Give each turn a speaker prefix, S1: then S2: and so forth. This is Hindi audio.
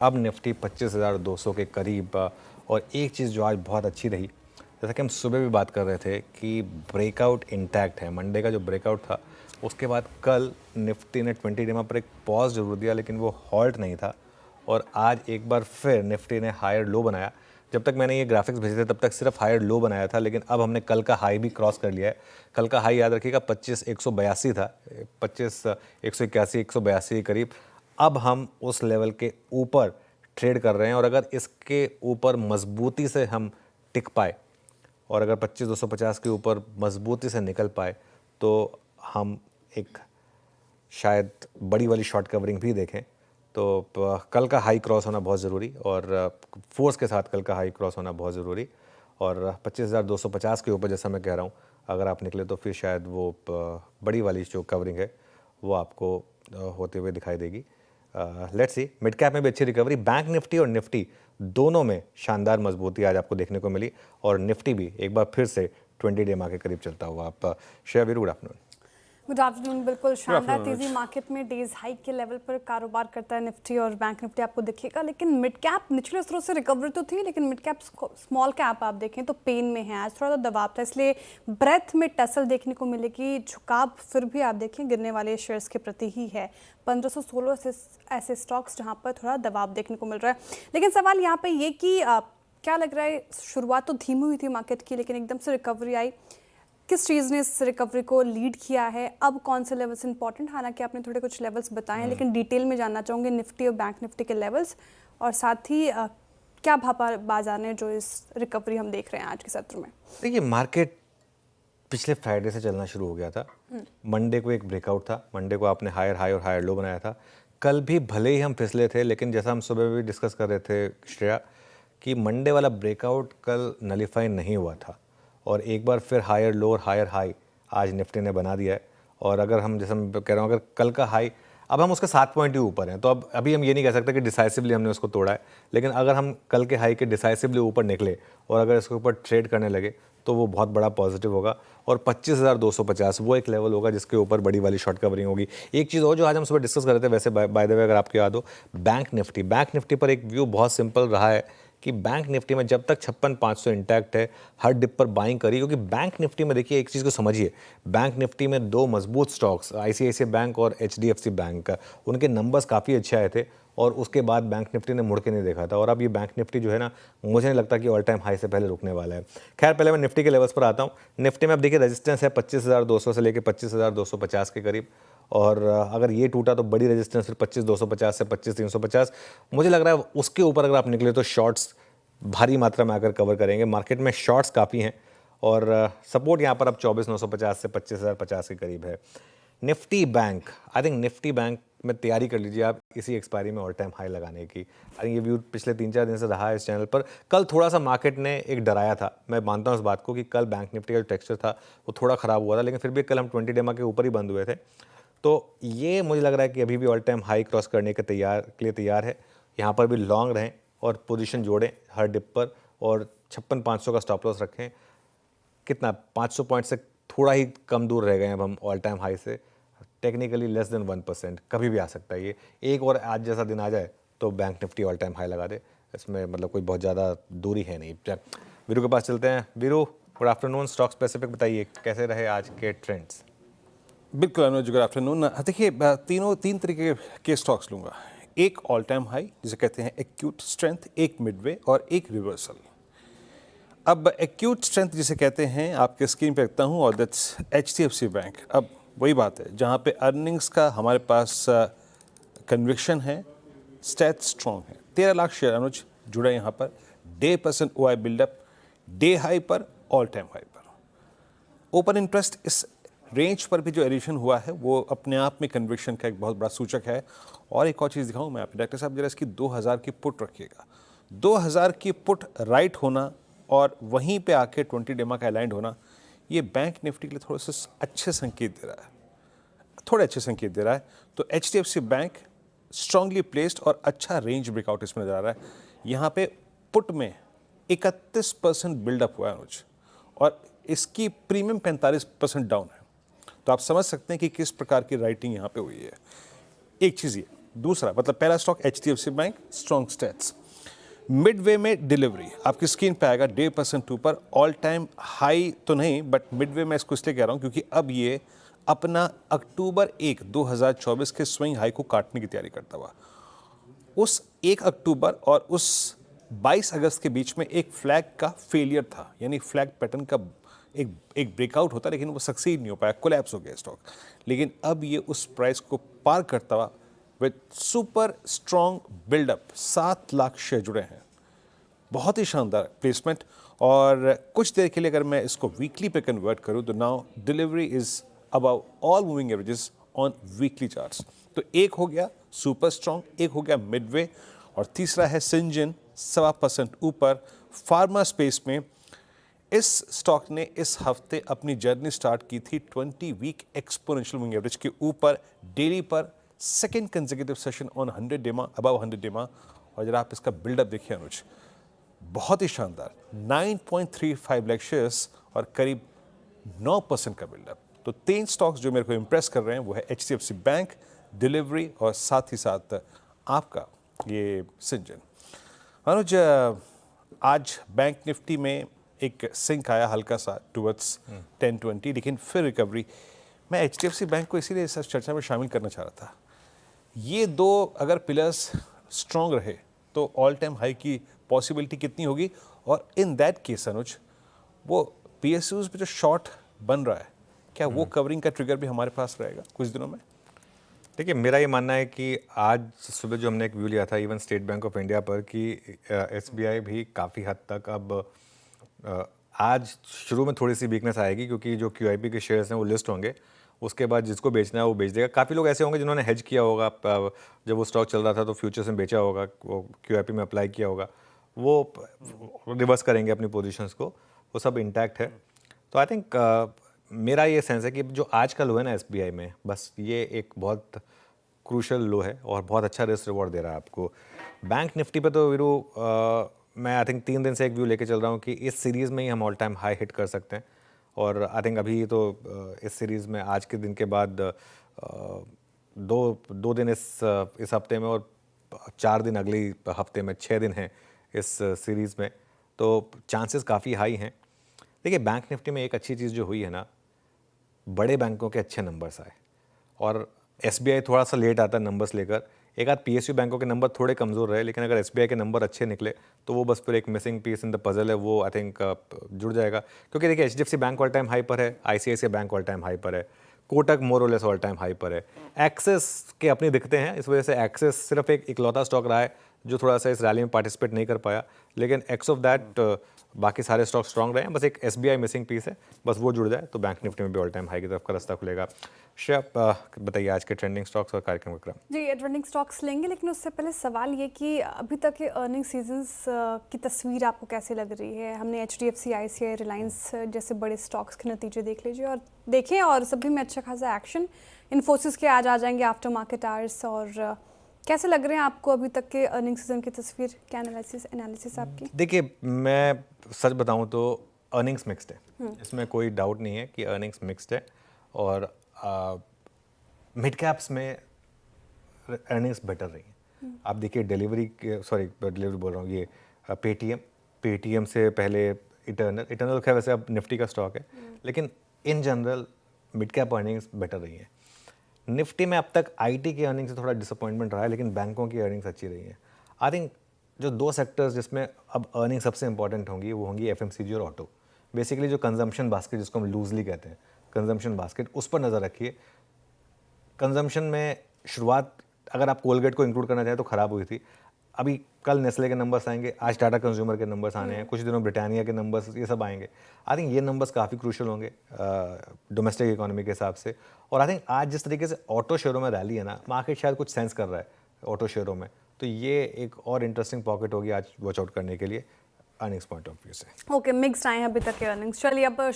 S1: अब निफ्टी 25,200 के करीब। और एक चीज़ जो आज बहुत अच्छी रही, जैसा कि हम सुबह भी बात कर रहे थे कि ब्रेकआउट इंटैक्ट है। मंडे का जो ब्रेकआउट था उसके बाद कल निफ्टी ने 20 डे पर एक पॉज जरूर दिया, लेकिन वो हॉल्ट नहीं था। और आज एक बार फिर निफ्टी ने हायर लो बनाया। जब तक मैंने ये ग्राफिक्स भेजे थे तब तक सिर्फ हायर लो बनाया था, लेकिन अब हमने कल का हाई भी क्रॉस कर लिया है। कल का हाई याद रखिएगा 25,182 था, 25,181 182 के करीब। अब हम उस लेवल के ऊपर ट्रेड कर रहे हैं, और अगर इसके ऊपर मजबूती से हम टिक पाए और अगर 25,250 के ऊपर मजबूती से निकल पाए तो हम एक शायद बड़ी वाली शॉर्ट कवरिंग भी देखें। तो कल का हाई क्रॉस होना बहुत ज़रूरी, और फोर्स के साथ कल का हाई क्रॉस होना बहुत ज़रूरी। और 25,250 के ऊपर जैसा मैं कह रहा हूँ, अगर आप निकले तो फिर शायद वो बड़ी वाली जो कवरिंग है वो आपको होते हुए दिखाई देगी। Let's see. मिड कैप में भी अच्छी रिकवरी, बैंक निफ्टी और निफ्टी दोनों में शानदार मजबूती आज आपको देखने को मिली, और निफ्टी भी एक बार फिर से 20 डे के करीब चलता हुआ। आप Shreya Veeru, good afternoon.
S2: Good afternoon. बिल्कुल शानदार तेजी मार्केट में डेज हाई के लेवल पर कारोबार करता है निफ्टी और बैंक निफ्टी, आपको दिखेगा। लेकिन मिड कैप निचले स्तरों से रिकवरी तो थी, लेकिन मिड कैप स्मॉल कैप आप देखें तो पेन में है। आज थोड़ा सा दबाव था, इसलिए ब्रेथ में टसल देखने को मिलेगी। झुकाव फिर भी आप देखें गिरने वाले शेयर्स के प्रति ही है। 1516 ऐसे स्टॉक्स जहां पर थोड़ा दबाव देखने को मिल रहा है। लेकिन सवाल यहाँ पे ये कि क्या लग रहा है, शुरुआत तो धीमी हुई थी मार्केट की, लेकिन एकदम से रिकवरी आई। किस चीज़ ने इस रिकवरी को लीड किया है? अब कौन से लेवल्स इंपॉर्टेंट? हालांकि आपने थोड़े कुछ लेवल्स बताए हैं, लेकिन डिटेल में जानना चाहूँगे निफ्टी और बैंक निफ्टी के लेवल्स, और साथ ही क्या भापा बाजार ने जो इस रिकवरी हम देख रहे हैं आज के सत्र में।
S1: देखिए, मार्केट पिछले फ्राइडे से चलना शुरू हो गया था। मंडे को एक ब्रेकआउट था, मंडे को आपने हायर हाई और हायर लो बनाया था। कल भी भले ही हम फिसले थे, लेकिन जैसा हम सुबह भी डिस्कस कर रहे थे श्रेया, कि मंडे वाला ब्रेकआउट कल नलीफाई नहीं हुआ था, और एक बार फिर हायर लो और हायर हाई आज निफ्टी ने बना दिया है। और अगर हम, जैसे मैं कह रहा हूँ, अगर कल का हाई, अब हम उसके 7 पॉइंट ही ऊपर हैं, तो अब अभी हम ये नहीं कह सकते कि डिसाइसिवली हमने उसको तोड़ा है। लेकिन अगर हम कल के हाई के डिसाइसिवली ऊपर निकले और अगर इसके ऊपर ट्रेड करने लगे तो वो बहुत बड़ा पॉजिटिव होगा। और 25,250 वो एक लेवल होगा जिसके ऊपर बड़ी वाली शॉर्ट कवरिंग होगी। एक चीज़ और जो आज हम सुबह डिस्कस कर रहे थे, वैसे बाय द वे अगर आपको याद हो, बैंक निफ्टी पर एक व्यू बहुत सिंपल रहा है कि बैंक निफ्टी में जब तक 56,500 इंटैक्ट है, हर डिप पर बाइंग करी। क्योंकि बैंक निफ्टी में देखिए, एक चीज़ को समझिए, बैंक निफ्टी में दो मजबूत स्टॉक्स आईसीआईसीआई बैंक और एचडीएफसी बैंक, उनके नंबर्स काफ़ी अच्छे आए थे, और उसके बाद बैंक निफ्टी ने मुड़ के नहीं देखा था। और अब ये बैंक निफ्टी जो है ना, मुझे नहीं लगता कि ऑल टाइम हाई से पहले रुकने वाला है। खैर, पहले मैं निफ्टी के लेवल्स पर आता हूँ। निफ्टी में अब देखिए रेजिस्टेंस है 25,200 से लेकर 25,250 के करीब, और अगर ये टूटा तो बड़ी रेजिस्टेंस फिर 25,250 से 25,350। मुझे लग रहा है उसके ऊपर अगर आप निकले तो शॉर्ट्स भारी मात्रा में आकर कवर करेंगे। मार्केट में शॉर्ट्स काफ़ी हैं, और सपोर्ट यहाँ पर अब 24,950 से 25,050 के करीब है। Nifty bank, I think Nifty bank में तैयारी कर लीजिए आप इसी एक्सपायरी में ऑल टाइम हाई लगाने की। आई थिंक ये व्यू पिछले 3-4 दिन से रहा है इस चैनल पर। कल थोड़ा सा मार्केट ने एक डराया था, मैं मानता हूँ इस बात को, कि कल बैंक निफ्टी का जो टेक्सचर था वो थोड़ा ख़राब हुआ था, लेकिन फिर भी कल हम 20 डे के ऊपर ही बंद हुए थे। तो ये मुझे लग रहा है कि अभी भी ऑल टाइम हाई क्रॉस करने के लिए तैयार है। यहाँ पर भी लॉन्ग रहें और पोजीशन जोड़ें हर डिप पर, और 56,500 का स्टॉप लॉस रखें। कितना, 500 पॉइंट से थोड़ा ही कम दूर रह गए हैं अब हम ऑल टाइम हाई से। टेक्निकली लेस देन 1%, कभी भी आ सकता है ये। एक और आज जैसा दिन आ जाए तो bank Nifty all time high लगा दे, इसमें मतलब कोई बहुत ज़्यादा दूरी है नहीं। वीरू के पास चलते हैं। Veeru, good afternoon. Stock specific बताइए, कैसे रहे आज के ट्रेंड्स?
S3: बिल्कुल अनुज, गुड आफ्टरनून। देखिए, तीन तरीके के स्टॉक्स लूँगा। एक ऑल टाइम हाई जिसे कहते हैं एक्यूट स्ट्रेंथ, एक मिडवे और एक रिवर्सल। अब एक्यूट स्ट्रेंथ जिसे कहते हैं आपके स्क्रीन पे रखता हूँ, और दैट्स एचडीएफसी बैंक। अब वही बात है जहाँ पे अर्निंग्स का हमारे पास कन्विक्शन है, स्टैट स्ट्रॉन्ग है। 13 लाख शेयर अनुज जुड़ा यहाँ पर। Day % OI buildup, day high पर, ऑल टाइम हाई पर। ओपन इंटरेस्ट इस रेंज पर भी जो एडिशन हुआ है वो अपने आप में कन्विक्शन का एक बहुत बड़ा सूचक है। और एक और चीज़ दिखाऊं मैं आपको, डॉक्टर साहब जरा इसकी 2000 की पुट रखिएगा। 2000 की पुट राइट होना और वहीं पे आके 20 डेमा का अलाइंड होना, ये बैंक निफ्टी के लिए थोड़े से अच्छे संकेत दे रहा है, थोड़े अच्छे संकेत दे रहा है। तो एचडीएफसी बैंक स्ट्रांगली प्लेस्ड और अच्छा रेंज ब्रेकआउट इसमें नजर आ रहा है। यहाँ पे पुट में 31% बिल्डअप हुआ है अनुज, और इसकी प्रीमियम 45% डाउन है। तो आप समझ सकते हैं कि किस प्रकार की राइटिंग यहाँ पे हुई है। एक चीज़ ये, दूसरा मतलब पहला stock HDFC bank, strong states. Midway में डिलीवरी आपकी स्क्रीन पे आएगा 1.5% ऊपर, ऑल टाइम हाई तो नहीं बट मिडवे में इसको इसलिए कह रहा हूँ क्योंकि अब ये अपना अक्टूबर 1, 2024 के स्विंग हाई को काटने की तैयारी करता हुआ, उस 1 अक्टूबर और उस 22 अगस्त के बीच में एक फ्लैग का फेलियर था, यानी फ्लैग पैटर्न का एक ब्रेकआउट होता लेकिन वो सक्सीड नहीं हो पाया, कोलैप्स हो गया स्टॉक। लेकिन अब ये उस प्राइस को पार करता हुआ with super strong buildup, 7 lakh share जुड़े हैं, बहुत ही शानदार प्लेसमेंट। और कुछ देर के लिए अगर मैं इसको वीकली पे कन्वर्ट करूं तो now delivery is above all moving averages on weekly charts. तो एक हो गया सुपर स्ट्रॉन्ग, एक हो गया मिडवे, और तीसरा है सिंजन 1.25% ऊपर। फार्मा स्पेस में इस स्टॉक ने इस हफ्ते अपनी जर्नी स्टार्ट की थी 20 वीक एक्सपोनेंशियल मूविंग एवरेज के ऊपर, डेली पर सेकेंड कंसेक्यूटिव सेशन ऑन 100 डेमा, अबव 100 डेमा। और जरा आप इसका बिल्डअप देखिए अनुज, बहुत ही शानदार 9.35 लाख शेयर्स और करीब 9% का बिल्डअप। तो 3 स्टॉक्स जो मेरे को इंप्रेस कर रहे हैं वो है HDFC बैंक, डिलीवरी और साथ ही साथ आपका ये सिंजन। अनुज, आज बैंक निफ्टी में एक सिंक आया हल्का सा टुवर्ड्स 1020, लेकिन फिर रिकवरी। मैं HDFC बैंक को इसीलिए इस चर्चा में शामिल करना चाह रहा था। ये दो अगर पिलर्स स्ट्रॉन्ग रहे तो ऑल टाइम हाई की पॉसिबिलिटी कितनी होगी, और इन दैट केस अनुज वो PSUs पे जो शॉर्ट बन रहा है, क्या वो कवरिंग का ट्रिगर भी हमारे पास रहेगा कुछ दिनों में?
S1: देखिए, मेरा ये मानना है कि आज सुबह जो हमने एक व्यू लिया था even state bank of India पर कि SBI भी काफ़ी हद तक अब आज शुरू में थोड़ी सी वीकनेस आएगी क्योंकि जो QIP के शेयर्स हैं वो लिस्ट होंगे, उसके बाद जिसको बेचना है वो बेच देगा। काफ़ी लोग ऐसे होंगे जिन्होंने हेज किया होगा, जब वो स्टॉक चल रहा था तो फ्यूचर्स में बेचा होगा, वो QIP में अप्लाई किया होगा, वो रिवर्स करेंगे अपनी पोजीशंस को, वो सब इंटैक्ट है। तो आई थिंक मेरा ये सेंस है कि जो आज का लो है ना SBI में, बस ये एक बहुत क्रूशल लो है और बहुत अच्छा रिस्क रिवॉर्ड दे रहा है आपको। बैंक निफ्टी पे तो वीरू मैं आई थिंक 3 दिन से एक व्यू लेके चल रहा हूँ कि इस सीरीज़ में ही हम ऑल टाइम हाई हिट कर सकते हैं। और आई थिंक अभी तो इस सीरीज़ में आज के दिन के बाद दो दिन इस हफ्ते में और 4 दिन अगले हफ्ते में, 6 दिन हैं इस सीरीज़ में, तो चांसेस काफ़ी हाई हैं। देखिए, बैंक निफ्टी में एक अच्छी चीज़ जो हुई है ना, बड़े बैंकों के अच्छे नंबर्स आए और SBI थोड़ा सा लेट आता है नंबर्स लेकर। एक आध PSU बैंकों के नंबर थोड़े कमज़ोर रहे, लेकिन अगर SBI के नंबर अच्छे निकले तो वो बस फिर एक missing piece in the puzzle है, वो आई थिंक जुड़ जाएगा। क्योंकि देखिए, HDFC bank all time high पर है, ICICI bank all time high पर है, कोटक मोर और लेस ऑल टाइम हाई पर है, एक्सिस के अपने दिखते हैं, इस वजह से एक्सिस सिर्फ एक इकलौता स्टॉक रहा है जो थोड़ा सा इस रैली में पार्टिसिपेट नहीं कर पाया, लेकिन एक्स ऑफ दैट बाकी सारे स्टॉक स्ट्रॉन्ग रहे हैं। बस एक SBI मिसिंग पीस है, बस वो जुड़ जाए तो बैंक निफ्टी में भी ऑल टाइम हाई की तरफ का रास्ता खुलेगा। श्रेया, बताइए आज के ट्रेंडिंग स्टॉक्स और कार्यक्रम का क्रम।
S2: जी, ट्रेंडिंग स्टॉक्स लेंगे, लेकिन उससे पहले सवाल ये कि अभी तक के अर्निंग सीजन्स की तस्वीर आपको कैसी लग रही है? हमने HDFC, ICICI, रिलायंस जैसे बड़े स्टॉक्स के नतीजे देख लीजिए और देखें, और सभी में अच्छा खासा एक्शन। इन्फोसिस के आज आ जाएंगे आफ्टर मार्केट आवर्स, और कैसे लग रहे हैं आपको अभी तक के अर्निंग सीजन की तस्वीर? क्या एनालिसिस आपकी?
S1: देखिए, मैं सच बताऊं तो अर्निंग्स मिक्स्ड है, इसमें कोई डाउट नहीं है कि अर्निंग्स मिक्स्ड है। और मिड कैप्स में अर्निंग्स बेटर रही हैं। आप देखिए डिलीवरी बोल रहा हूँ, ये पेटीएम से पहले इटर्नल खैर वैसे अब निफ्टी का स्टॉक है, लेकिन in general mid cap earnings better रही हैं। निफ्टी में अब तक IT की अर्निंग से थोड़ा डिसअपॉइंटमेंट रहा है, लेकिन बैंकों की अर्निंग्स अच्छी रही हैं। आई थिंक जो 2 सेक्टर्स जिसमें अब अर्निंग सबसे इंपॉर्टेंट होंगी वो होंगी FMCG और ऑटो। बेसिकली जो कंजम्पशन बास्केट जिसको हम लूजली कहते हैं, कंजम्पशन बास्केट, उस पर नज़र रखिए। कंजम्पशन में शुरुआत अगर आप कोलगेट को इंक्लूड करना चाहें तो ख़राब हुई थी। अभी कल नेस्ले के नंबर्स आएंगे, आज टाटा कंज्यूमर के नंबर्स आने हैं, कुछ दिनों ब्रिटानिया के नंबर्स, ये सब आएंगे। आई थिंक ये नंबर्स काफ़ी क्रूशल होंगे डोमेस्टिक इकोनॉमी के हिसाब से। और आई थिंक आज जिस तरीके से ऑटो शेयरों में रैली है ना, मार्केट शायद कुछ सेंस कर रहा है ऑटो शेयरों में, तो ये एक और इंटरेस्टिंग पॉकेट होगी आज वॉच आउट करने के लिए अर्निंग्स पॉइंट ऑफ व्यू से।
S2: ओके, मिक्स्ड आए हैं अभी तक के अर्निंग्स। चलिए अब